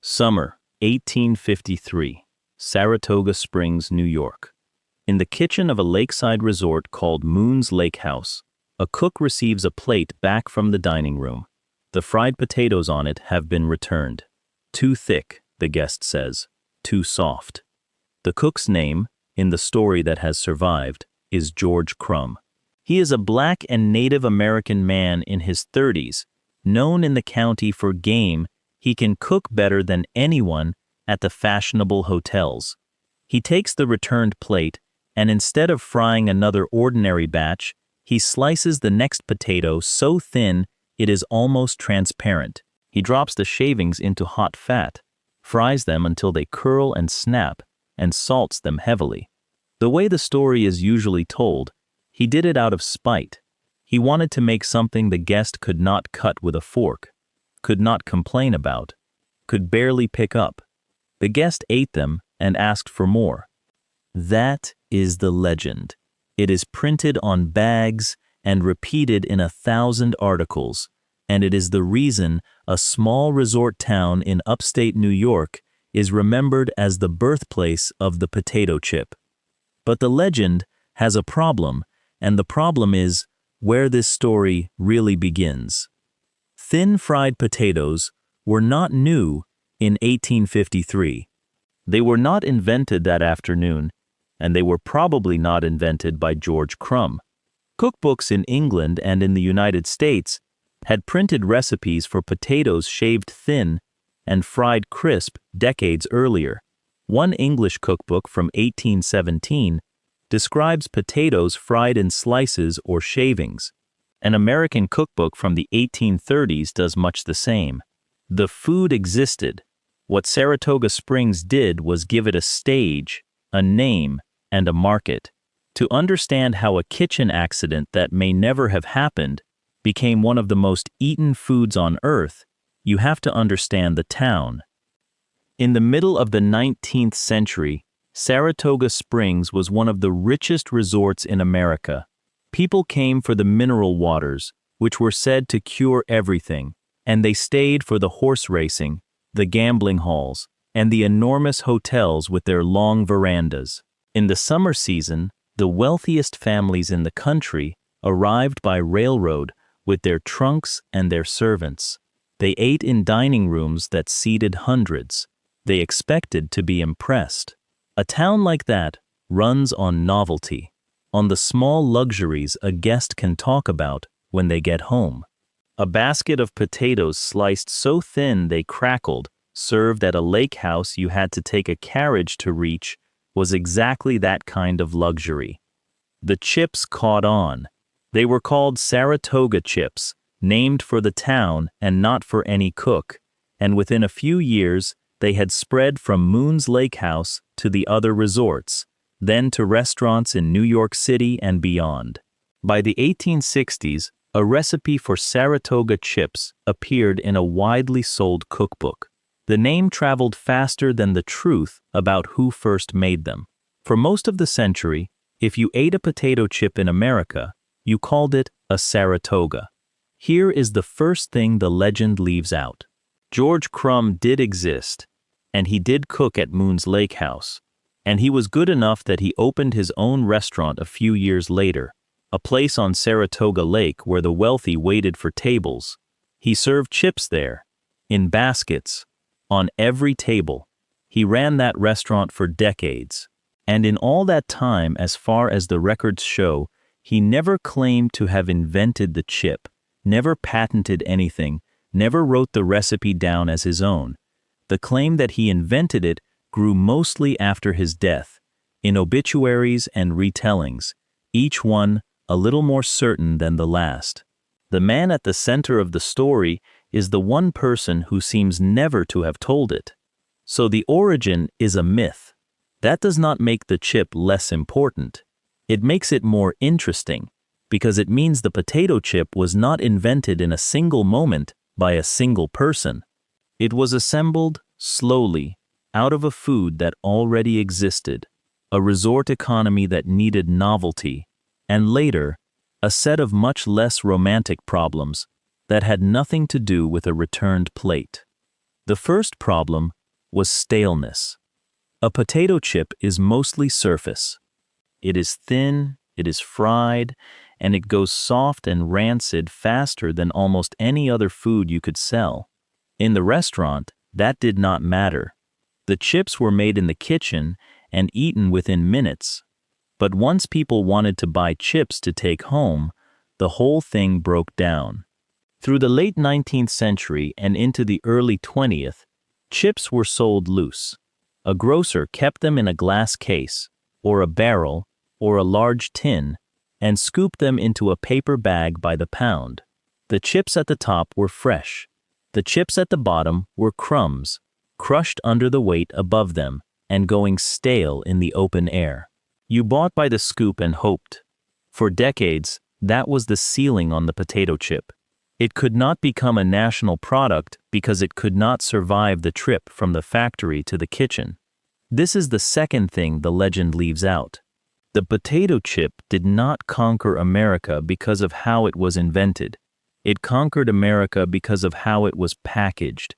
Summer, 1853, Saratoga Springs, New York. In the kitchen of a lakeside resort called Moon's Lake House, a cook receives a plate back from the dining room. The fried potatoes on it have been returned. Too thick, the guest says, too soft. The cook's name, in the story that has survived, is George Crum. He is a black and Native American man in his 30s, known in the county for game he can cook better than anyone at the fashionable hotels. He takes the returned plate, and instead of frying another ordinary batch, he slices the next potato so thin it is almost transparent. He drops the shavings into hot fat, fries them until they curl and snap, and salts them heavily. The way the story is usually told, he did it out of spite. He wanted to make something the guest could not cut with a fork, could not complain about, could barely pick up. The guest ate them and asked for more. That is the legend. It is printed on bags and repeated in 1,000 articles, and it is the reason a small resort town in upstate New York is remembered as the birthplace of the potato chip. But the legend has a problem, and the problem is where this story really begins. Thin fried potatoes were not new in 1853. They were not invented that afternoon, and they were probably not invented by George Crum. Cookbooks in England and in the United States had printed recipes for potatoes shaved thin and fried crisp decades earlier. One English cookbook from 1817 describes potatoes fried in slices or shavings. An American cookbook from the 1830s does much the same. The food existed. What Saratoga Springs did was give it a stage, a name, and a market. To understand how a kitchen accident that may never have happened became one of the most eaten foods on earth, you have to understand the town. In the middle of the 19th century, Saratoga Springs was one of the richest resorts in America. People came for the mineral waters, which were said to cure everything, and they stayed for the horse racing, the gambling halls, and the enormous hotels with their long verandas. In the summer season, the wealthiest families in the country arrived by railroad with their trunks and their servants. They ate in dining rooms that seated hundreds. They expected to be impressed. A town like that runs on novelty, on the small luxuries a guest can talk about when they get home. A basket of potatoes sliced so thin they crackled, served at a lake house you had to take a carriage to reach, was exactly that kind of luxury. The chips caught on. They were called Saratoga chips, named for the town and not for any cook, and within a few years they had spread from Moon's Lake House to the other resorts, then to restaurants in New York City and beyond. By the 1860s, a recipe for Saratoga chips appeared in a widely sold cookbook. The name traveled faster than the truth about who first made them. For most of the century, if you ate a potato chip in America, you called it a Saratoga. Here is the first thing the legend leaves out. George Crum did exist, and he did cook at Moon's Lake House. And he was good enough that he opened his own restaurant a few years later, a place on Saratoga Lake where the wealthy waited for tables. He served chips there, in baskets, on every table. He ran that restaurant for decades. And in all that time, as far as the records show, he never claimed to have invented the chip, never patented anything, never wrote the recipe down as his own. The claim that he invented it grew mostly after his death, in obituaries and retellings, each one a little more certain than the last. The man at the center of the story is the one person who seems never to have told it. So the origin is a myth. That does not make the chip less important. It makes it more interesting, because it means the potato chip was not invented in a single moment by a single person. It was assembled slowly, out of a food that already existed, a resort economy that needed novelty, and later, a set of much less romantic problems that had nothing to do with a returned plate. The first problem was staleness. A potato chip is mostly surface. It is thin, it is fried, and it goes soft and rancid faster than almost any other food you could sell. In the restaurant, that did not matter. The chips were made in the kitchen and eaten within minutes. But once people wanted to buy chips to take home, the whole thing broke down. Through the late 19th century and into the early 20th, chips were sold loose. A grocer kept them in a glass case, or a barrel, or a large tin, and scooped them into a paper bag by the pound. The chips at the top were fresh. The chips at the bottom were crumbs, crushed under the weight above them and going stale in the open air. You bought by the scoop and hoped. For decades, that was the ceiling on the potato chip. It could not become a national product because it could not survive the trip from the factory to the kitchen. This is the second thing the legend leaves out. The potato chip did not conquer America because of how it was invented. It conquered America because of how it was packaged.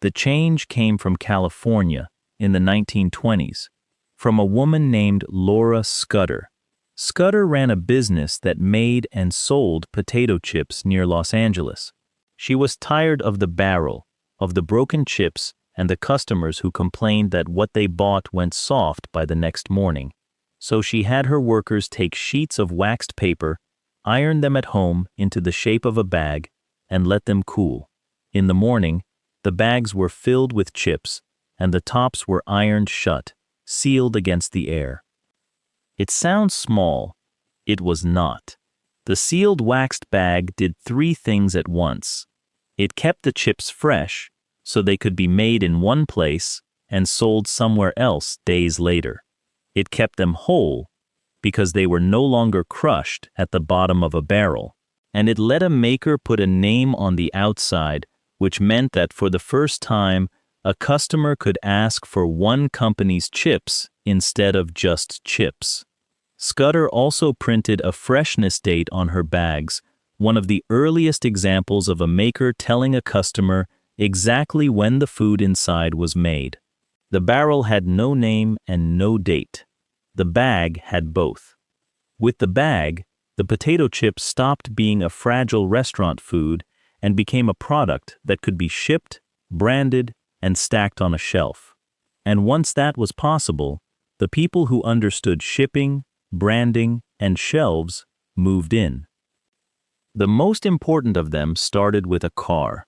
The change came from California in the 1920s, from a woman named Laura Scudder. Scudder ran a business that made and sold potato chips near Los Angeles. She was tired of the barrel, of the broken chips, and the customers who complained that what they bought went soft by the next morning. So she had her workers take sheets of waxed paper, iron them at home into the shape of a bag, and let them cool. In the morning, the bags were filled with chips, and the tops were ironed shut, sealed against the air. It sounds small. It was not. The sealed waxed bag did three things at once. It kept the chips fresh, so they could be made in one place and sold somewhere else days later. It kept them whole, because they were no longer crushed at the bottom of a barrel. And it let a maker put a name on the outside, which meant that for the first time, a customer could ask for one company's chips instead of just chips. Scudder also printed a freshness date on her bags, one of the earliest examples of a maker telling a customer exactly when the food inside was made. The barrel had no name and no date. The bag had both. With the bag, the potato chip stopped being a fragile restaurant food and became a product that could be shipped, branded, and stacked on a shelf. And once that was possible, the people who understood shipping, branding, and shelves moved in. The most important of them started with a car.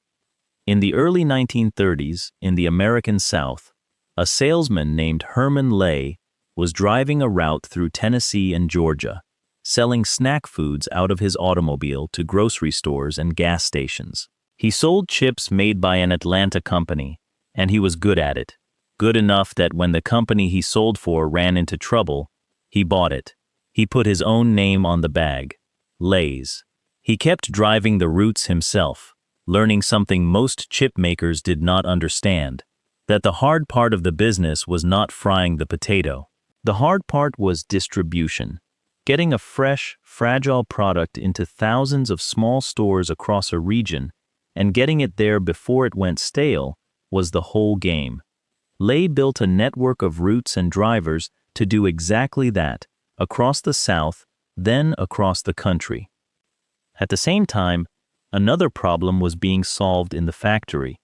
In the early 1930s, in the American South, a salesman named Herman Lay was driving a route through Tennessee and Georgia, selling snack foods out of his automobile to grocery stores and gas stations. He sold chips made by an Atlanta company, and he was good at it. Good enough that when the company he sold for ran into trouble, he bought it. He put his own name on the bag, Lay's. He kept driving the routes himself, learning something most chip makers did not understand, that the hard part of the business was not frying the potato. The hard part was distribution. Getting a fresh, fragile product into thousands of small stores across a region and getting it there before it went stale was the whole game. Lay built a network of routes and drivers to do exactly that, across the South, then across the country. At the same time, another problem was being solved in the factory.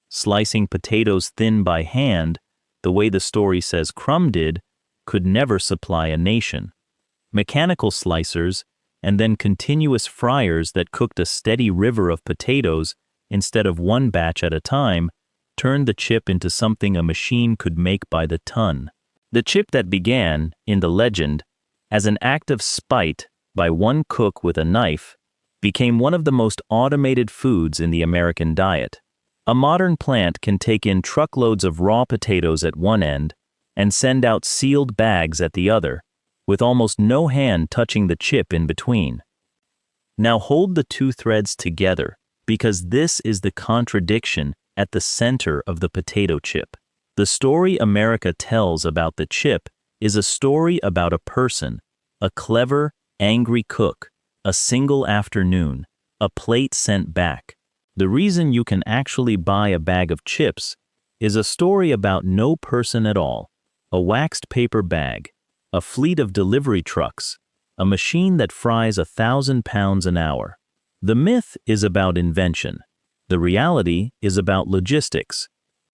Slicing potatoes thin by hand, the way the story says Crum did, could never supply a nation. Mechanical slicers, and then continuous fryers that cooked a steady river of potatoes instead of one batch at a time, turned the chip into something a machine could make by the ton. The chip that began, in the legend, as an act of spite by one cook with a knife, became one of the most automated foods in the American diet. A modern plant can take in truckloads of raw potatoes at one end and send out sealed bags at the other, with almost no hand touching the chip in between. Now hold the two threads together, because this is the contradiction at the center of the potato chip. The story America tells about the chip is a story about a person, a clever, angry cook, a single afternoon, a plate sent back. The reason you can actually buy a bag of chips is a story about no person at all, a waxed paper bag, a fleet of delivery trucks, a machine that fries 1,000 pounds an hour. The myth is about invention. The reality is about logistics.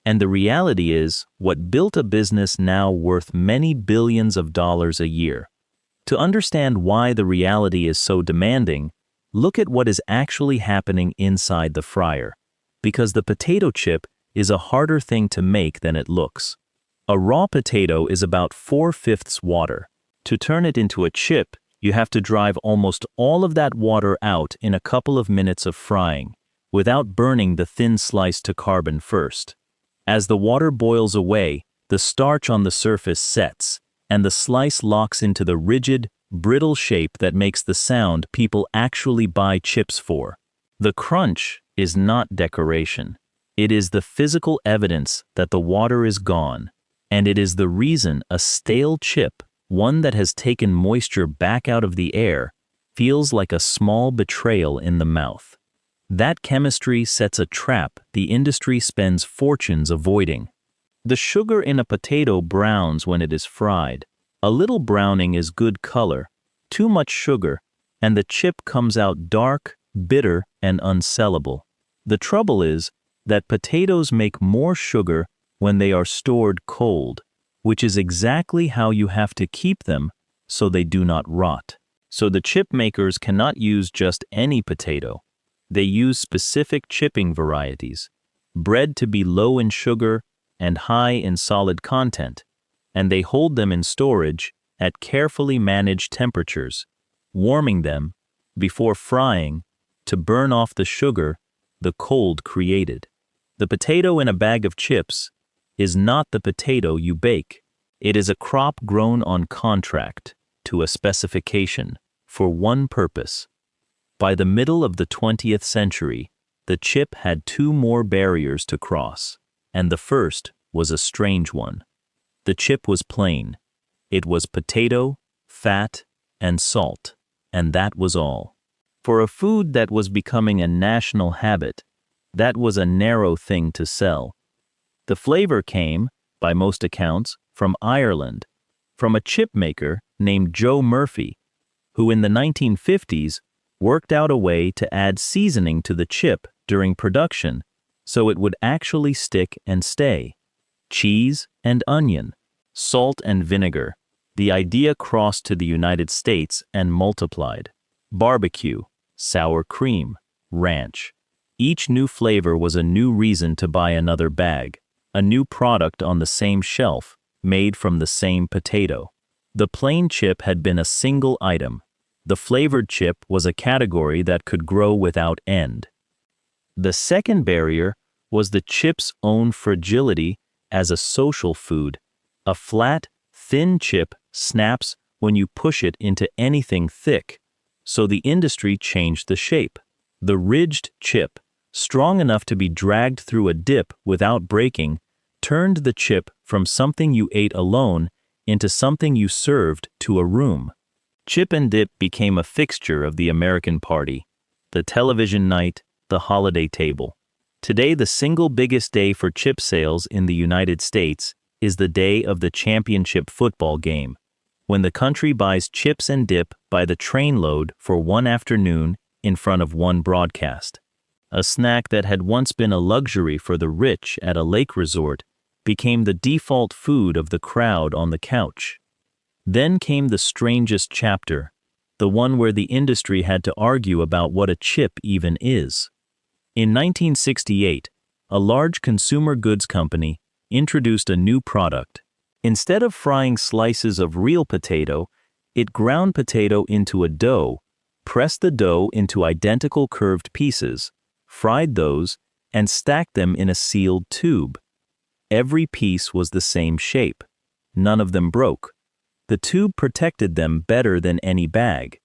And the reality is what built a business now worth many billions of dollars a year. To understand why the reality is so demanding, look at what is actually happening inside the fryer. Because the potato chip is a harder thing to make than it looks. A raw potato is about 4/5 water. To turn it into a chip, you have to drive almost all of that water out in a couple of minutes of frying, without burning the thin slice to carbon first. As the water boils away, the starch on the surface sets, and the slice locks into the rigid, brittle shape that makes the sound people actually buy chips for. The crunch is not decoration. It is the physical evidence that the water is gone, and it is the reason a stale chip, one that has taken moisture back out of the air, feels like a small betrayal in the mouth. That chemistry sets a trap the industry spends fortunes avoiding. The sugar in a potato browns when it is fried. A little browning is good color, too much sugar, and the chip comes out dark, bitter, and unsellable. The trouble is that potatoes make more sugar when they are stored cold, which is exactly how you have to keep them so they do not rot. So the chip makers cannot use just any potato. They use specific chipping varieties, bred to be low in sugar and high in solid content, and they hold them in storage at carefully managed temperatures, warming them before frying to burn off the sugar the cold created. The potato in a bag of chips is not the potato you bake. It is a crop grown on contract to a specification for one purpose. By the middle of the 20th century, the chip had two more barriers to cross, and the first was a strange one. The chip was plain. It was potato, fat, and salt, and that was all. For a food that was becoming a national habit, that was a narrow thing to sell. The flavor came, by most accounts, from Ireland, from a chip maker named Joe Murphy, who in the 1950s worked out a way to add seasoning to the chip during production so it would actually stick and stay. Cheese and onion, salt and vinegar. The idea crossed to the United States and multiplied. Barbecue, sour cream, ranch. Each new flavor was a new reason to buy another bag, a new product on the same shelf, made from the same potato. The plain chip had been a single item. The flavored chip was a category that could grow without end. The second barrier was the chip's own fragility as a social food. A flat, thin chip snaps when you push it into anything thick, so the industry changed the shape. The ridged chip, strong enough to be dragged through a dip without breaking, turned the chip from something you ate alone into something you served to a room. Chip and dip became a fixture of the American party, the television night, the holiday table. Today, the single biggest day for chip sales in the United States is the day of the championship football game, when the country buys chips and dip by the trainload for one afternoon in front of one broadcast. A snack that had once been a luxury for the rich at a lake resort became the default food of the crowd on the couch. Then came the strangest chapter, the one where the industry had to argue about what a chip even is. In 1968, a large consumer goods company introduced a new product. Instead of frying slices of real potato, it ground potato into a dough, pressed the dough into identical curved pieces, fried those, and stacked them in a sealed tube. Every piece was the same shape. None of them broke. The tube protected them better than any bag.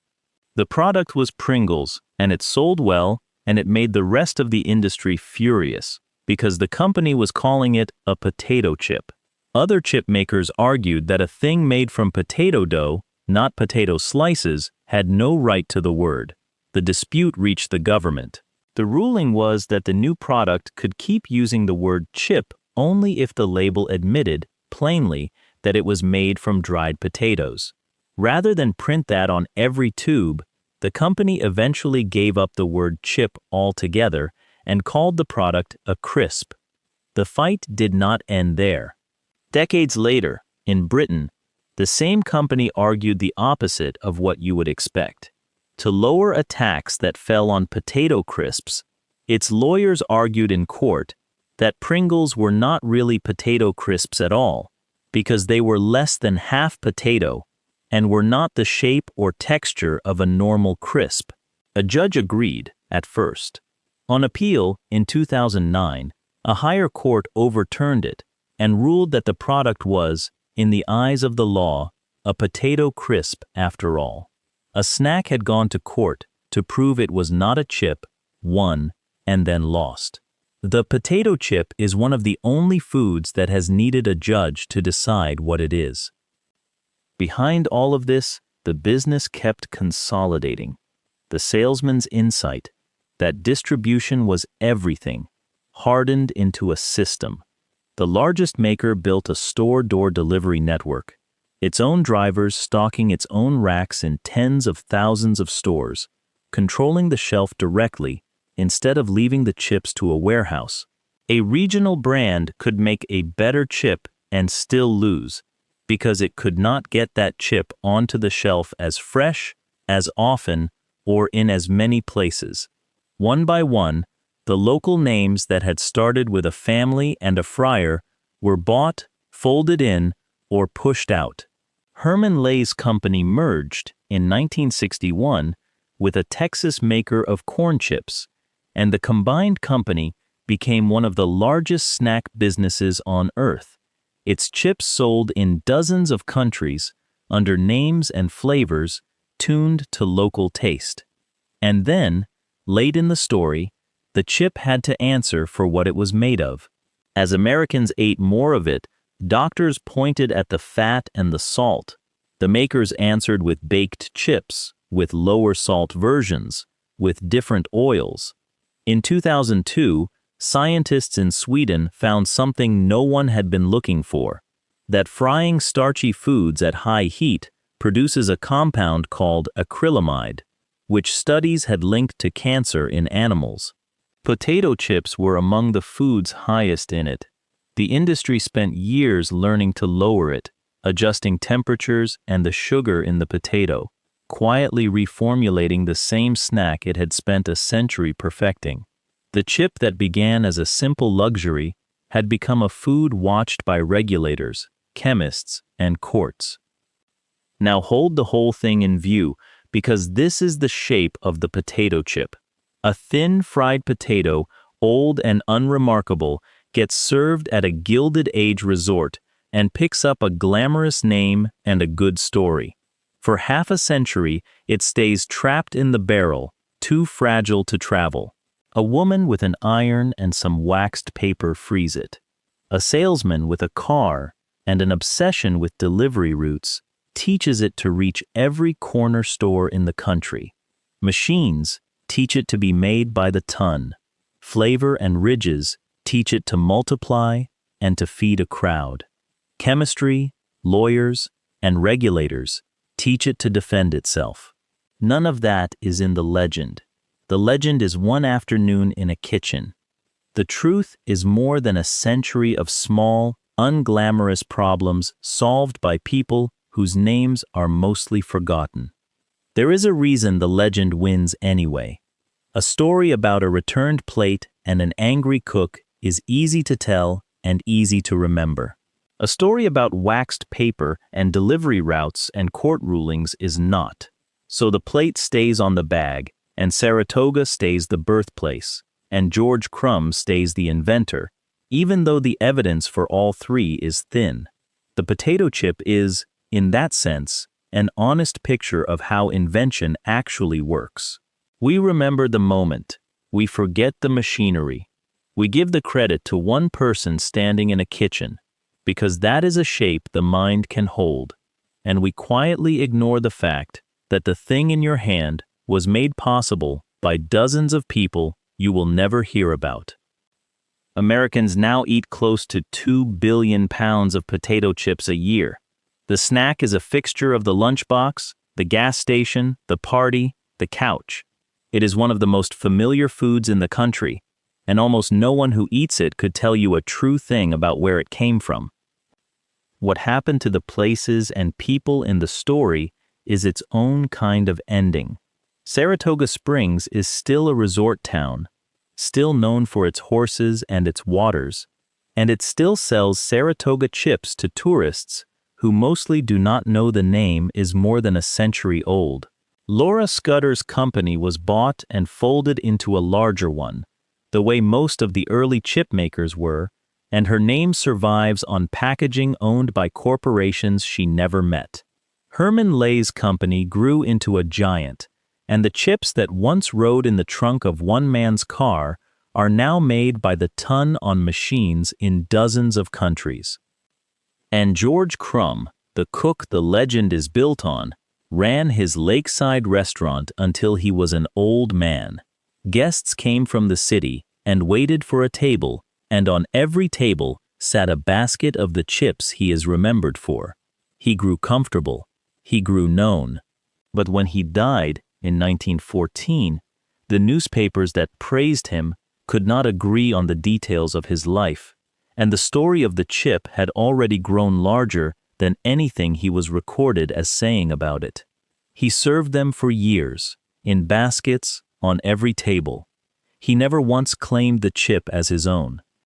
The product was Pringles, and it sold well, and it made the rest of the industry furious, because the company was calling it a potato chip. Other chip makers argued that a thing made from potato dough, not potato slices, had no right to the word. The dispute reached the government. The ruling was that the new product could keep using the word chip only if the label admitted, plainly, that it was made from dried potatoes. Rather than print that on every tube, the company eventually gave up the word chip altogether and called the product a crisp. The fight did not end there. Decades later, in Britain, the same company argued the opposite of what you would expect. To lower a tax that fell on potato crisps, its lawyers argued in court that Pringles were not really potato crisps at all, because they were less than half potato and were not the shape or texture of a normal crisp. A judge agreed, at first. On appeal, in 2009, a higher court overturned it and ruled that the product was, in the eyes of the law, a potato crisp after all. A snack had gone to court to prove it was not a chip, won, and then lost. The potato chip is one of the only foods that has needed a judge to decide what it is. Behind all of this, the business kept consolidating. The salesman's insight, that distribution was everything, hardened into a system. The largest maker built a store-door delivery network, its own drivers stocking its own racks in tens of thousands of stores, controlling the shelf directly instead of leaving the chips to a warehouse. A regional brand could make a better chip and still lose, because it could not get that chip onto the shelf as fresh, as often, or in as many places. One by one, the local names that had started with a family and a fryer were bought, folded in, or pushed out. Herman Lay's company merged in 1961 with a Texas maker of corn chips, and the combined company became one of the largest snack businesses on earth. Its chips sold in dozens of countries under names and flavors tuned to local taste. And then, late in the story, the chip had to answer for what it was made of. As Americans ate more of it, doctors pointed at the fat and the salt. The makers answered with baked chips, with lower salt versions, with different oils. In 2002, scientists in Sweden found something no one had been looking for, that frying starchy foods at high heat produces a compound called acrylamide, which studies had linked to cancer in animals. Potato chips were among the foods highest in it. The industry spent years learning to lower it, adjusting temperatures and the sugar in the potato, quietly reformulating the same snack it had spent a century perfecting. The chip that began as a simple luxury had become a food watched by regulators, chemists, and courts. Now hold the whole thing in view, because this is the shape of the potato chip. A thin fried potato, old and unremarkable, gets served at a Gilded Age resort and picks up a glamorous name and a good story. For half a century, it stays trapped in the barrel, too fragile to travel. A woman with an iron and some waxed paper frees it. A salesman with a car and an obsession with delivery routes teaches it to reach every corner store in the country. Machines teach it to be made by the ton. Flavor and ridges teach it to multiply and to feed a crowd. Chemistry, lawyers, and regulators teach it to defend itself. None of that is in the legend. The legend is one afternoon in a kitchen. The truth is more than a century of small, unglamorous problems solved by people whose names are mostly forgotten. There is a reason the legend wins anyway. A story about a returned plate and an angry cook is easy to tell and easy to remember. A story about waxed paper and delivery routes and court rulings is not. So the plate stays on the bag, and Saratoga stays the birthplace, and George Crum stays the inventor, even though the evidence for all three is thin. The potato chip is, in that sense, an honest picture of how invention actually works. We remember the moment. We forget the machinery. We give the credit to one person standing in a kitchen, because that is a shape the mind can hold, and we quietly ignore the fact that the thing in your hand was made possible by dozens of people you will never hear about. Americans now eat close to 2 billion pounds of potato chips a year. The snack is a fixture of the lunchbox, the gas station, the party, the couch. It is one of the most familiar foods in the country, and almost no one who eats it could tell you a true thing about where it came from. What happened to the places and people in the story is its own kind of ending. Saratoga Springs is still a resort town, still known for its horses and its waters, and it still sells Saratoga chips to tourists who mostly do not know the name is more than a century old. Laura Scudder's company was bought and folded into a larger one, the way most of the early chip makers were, and her name survives on packaging owned by corporations she never met. Herman Lay's company grew into a giant, and the chips that once rode in the trunk of one man's car are now made by the ton on machines in dozens of countries. And George Crum, the cook the legend is built on, ran his lakeside restaurant until he was an old man. Guests came from the city and waited for a table, and on every table sat a basket of the chips he is remembered for. He grew comfortable. He grew known. But when he died in 1914, the newspapers that praised him could not agree on the details of his life, and the story of the chip had already grown larger than anything he was recorded as saying about it. He served them for years, in baskets, on every table. He never once claimed the chip as his own.